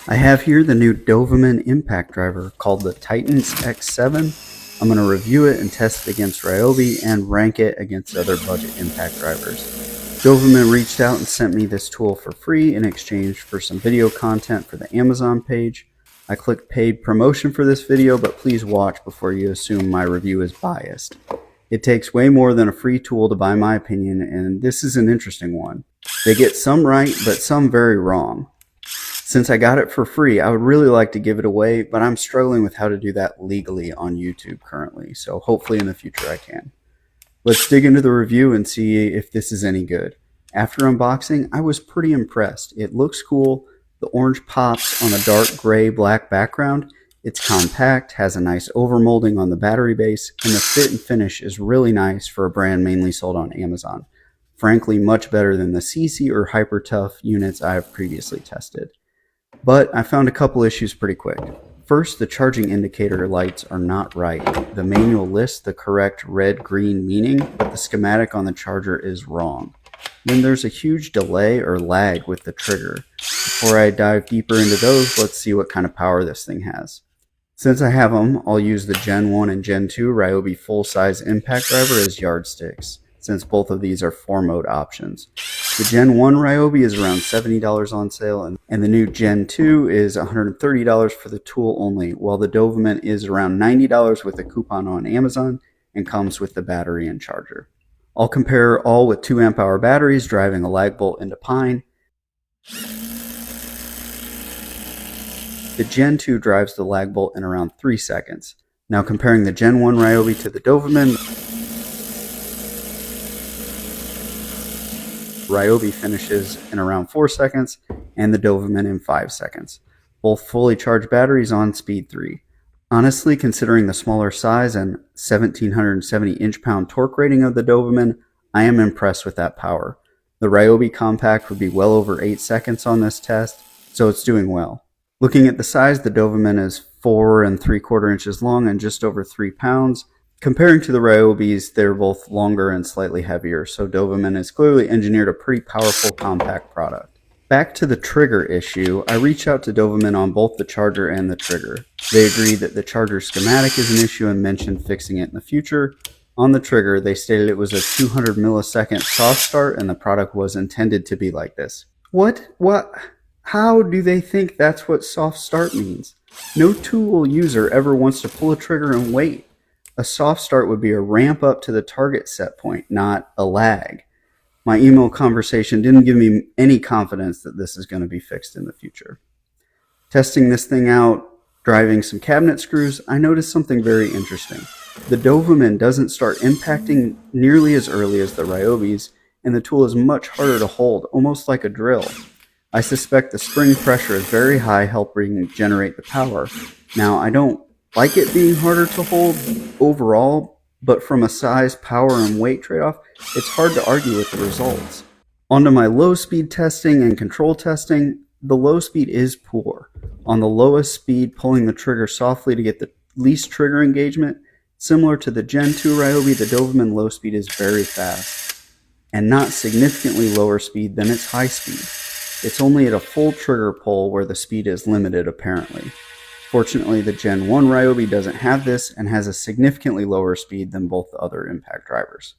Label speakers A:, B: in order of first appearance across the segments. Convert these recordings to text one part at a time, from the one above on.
A: I have here the new Dovaman impact driver called the Titans X7. I'm going to review it and test it against Ryobi and rank it against other budget impact drivers. Dovaman reached out and sent me this tool for free in exchange for some video content for the Amazon page. I clicked paid promotion for this video, but please watch before you assume my review is biased. It takes way more than a free tool to buy my opinion, and this is an interesting one. They get some right, but some very wrong. Since I got it for free, I would really like to give it away, but I'm struggling with how to do that legally on YouTube currently, so hopefully in the future I can. Let's dig into the review and see if this is any good. After unboxing, I was pretty impressed. It looks cool, the orange pops on a dark gray-black background, it's compact, has a nice overmolding on the battery base, and the fit and finish is really nice for a brand mainly sold on Amazon. Frankly, much better than the CC or Hyper Tough units I have previously tested. But I found a couple issues pretty quick. First, the charging indicator lights are not right. The manual lists the correct red-green meaning, but the schematic on the charger is wrong. Then there's a huge delay or lag with the trigger. Before I dive deeper into those, let's see what kind of power this thing has. Since I have them, I'll use the Gen 1 and Gen 2 Ryobi full-size impact driver as yardsticks, since both of these are 4-mode options. The Gen 1 Ryobi is around $70 on sale, and the new Gen 2 is $130 for the tool only, while the Dovaman is around $90 with a coupon on Amazon and comes with the battery and charger. I'll compare all with 2 amp hour batteries driving a lag bolt into pine. The Gen 2 drives the lag bolt in around 3 seconds. Now comparing the Gen 1 Ryobi to the Dovaman, Ryobi finishes in around 4 seconds and the Dovaman in 5 seconds. Both fully charged batteries on speed 3. Honestly, considering the smaller size and 1770 inch-pound torque rating of the Dovaman, I am impressed with that power. The Ryobi Compact would be well over 8 seconds on this test, so it's doing well. Looking at the size, the Dovaman is 4 3/4 inches long and just over 3 pounds. Comparing to the Ryobis, they're both longer and slightly heavier, so Dovaman has clearly engineered a pretty powerful compact product. Back to the trigger issue, I reached out to Dovaman on both the charger and the trigger. They agreed that the charger schematic is an issue and mentioned fixing it in the future. On the trigger, they stated it was a 200 millisecond soft start and the product was intended to be like this. What? How do they think that's what soft start means? No tool user ever wants to pull a trigger and wait. A soft start would be a ramp up to the target set point, not a lag. My email conversation didn't give me any confidence that this is going to be fixed in the future. Testing this thing out, driving some cabinet screws, I noticed something very interesting. The Dovaman doesn't start impacting nearly as early as the Ryobis, and the tool is much harder to hold, almost like a drill. I suspect the spring pressure is very high, helping generate the power. Now, I don't like it being harder to hold overall, but from a size, power, and weight trade-off, it's hard to argue with the results. Onto my low speed testing and control testing, the low speed is poor. On the lowest speed, pulling the trigger softly to get the least trigger engagement, similar to the Gen 2 Ryobi, the Dovaman low speed is very fast, and not significantly lower speed than its high speed. It's only at a full trigger pull where the speed is limited apparently. Fortunately, the Gen 1 Ryobi doesn't have this and has a significantly lower speed than both the other impact drivers.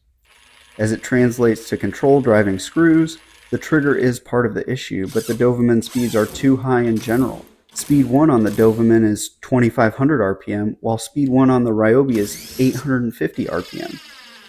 A: As it translates to control driving screws, the trigger is part of the issue, but the Dovaman speeds are too high in general. Speed 1 on the Dovaman is 2500 RPM, while speed 1 on the Ryobi is 850 RPM.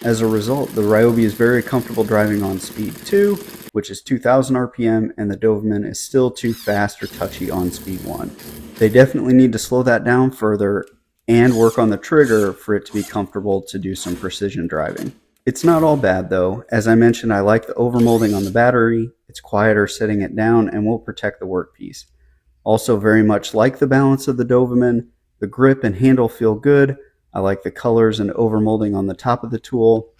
A: As a result, the Ryobi is very comfortable driving on speed 2, which is 2000 RPM, and the Dovaman is still too fast or touchy on speed 1. They definitely need to slow that down further and work on the trigger for it to be comfortable to do some precision driving. It's not all bad though. As I mentioned, I like the overmolding on the battery. It's quieter setting it down and will protect the workpiece. Also very much like the balance of the Dovaman. The grip and handle feel good. I like the colors and overmolding on the top of the tool.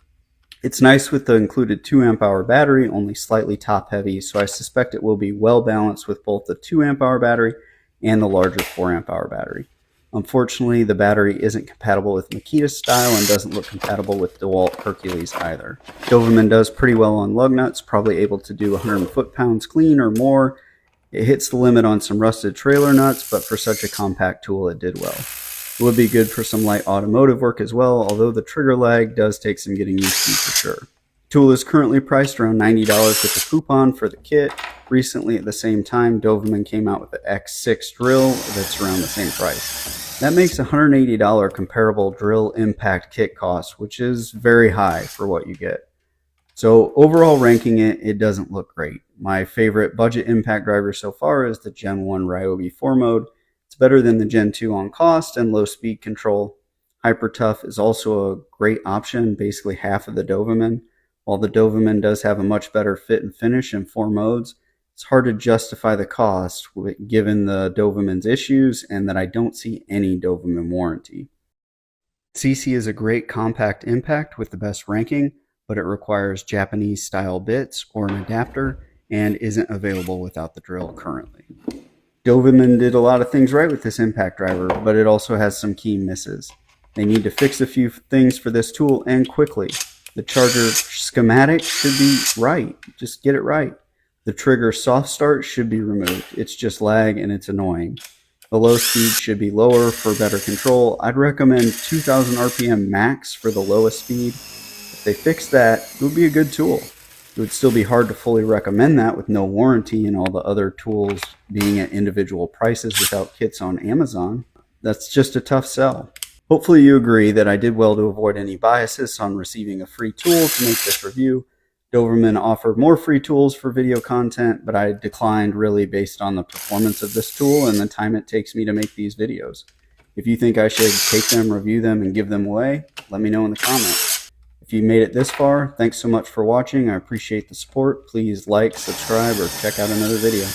A: It's nice with the included 2 amp hour battery, only slightly top heavy, so I suspect it will be well balanced with both the 2 amp hour battery and the larger 4 amp hour battery. Unfortunately, the battery isn't compatible with Makita style and doesn't look compatible with DeWalt Hercules either. Dovaman does pretty well on lug nuts, probably able to do 100 foot-pounds clean or more, It hits the limit on some rusted trailer nuts, but for such a compact tool, it did well. It would be good for some light automotive work as well, although the trigger lag does take some getting used to for sure. The tool is currently priced around $90 with a coupon for the kit. Recently, at the same time, Dovaman came out with the X6 drill that's around the same price. That makes a $180 comparable drill impact kit cost, which is very high for what you get. So overall ranking it, it doesn't look great. My favorite budget impact driver so far is the Gen 1 Ryobi 4 mode. It's better than the Gen 2 on cost and low speed control. Hyper Tough is also a great option, basically half of the Dovaman. While the Dovaman does have a much better fit and finish in 4 modes, it's hard to justify the cost given the Dovaman's issues and that I don't see any Dovaman warranty. CC is a great compact impact with the best ranking, but it requires Japanese style bits or an adapter and isn't available without the drill currently. Dovaman did a lot of things right with this impact driver, but it also has some key misses. They need to fix a few things for this tool and quickly. The charger schematic should be right. Just get it right. The trigger soft start should be removed. It's just lag and it's annoying. The low speed should be lower for better control. I'd recommend 2000 RPM max for the lowest speed. If they fix that, it would be a good tool. It would still be hard to fully recommend that with no warranty and all the other tools being at individual prices without kits on Amazon. That's just a tough sell. Hopefully you agree that I did well to avoid any biases on receiving a free tool to make this review. Dovaman offered more free tools for video content, but I declined really based on the performance of this tool and the time it takes me to make these videos. If you think I should take them, review them, and give them away, let me know in the comments. If you made it this far, thanks so much for watching. I appreciate the support. Please like, subscribe, or check out another video.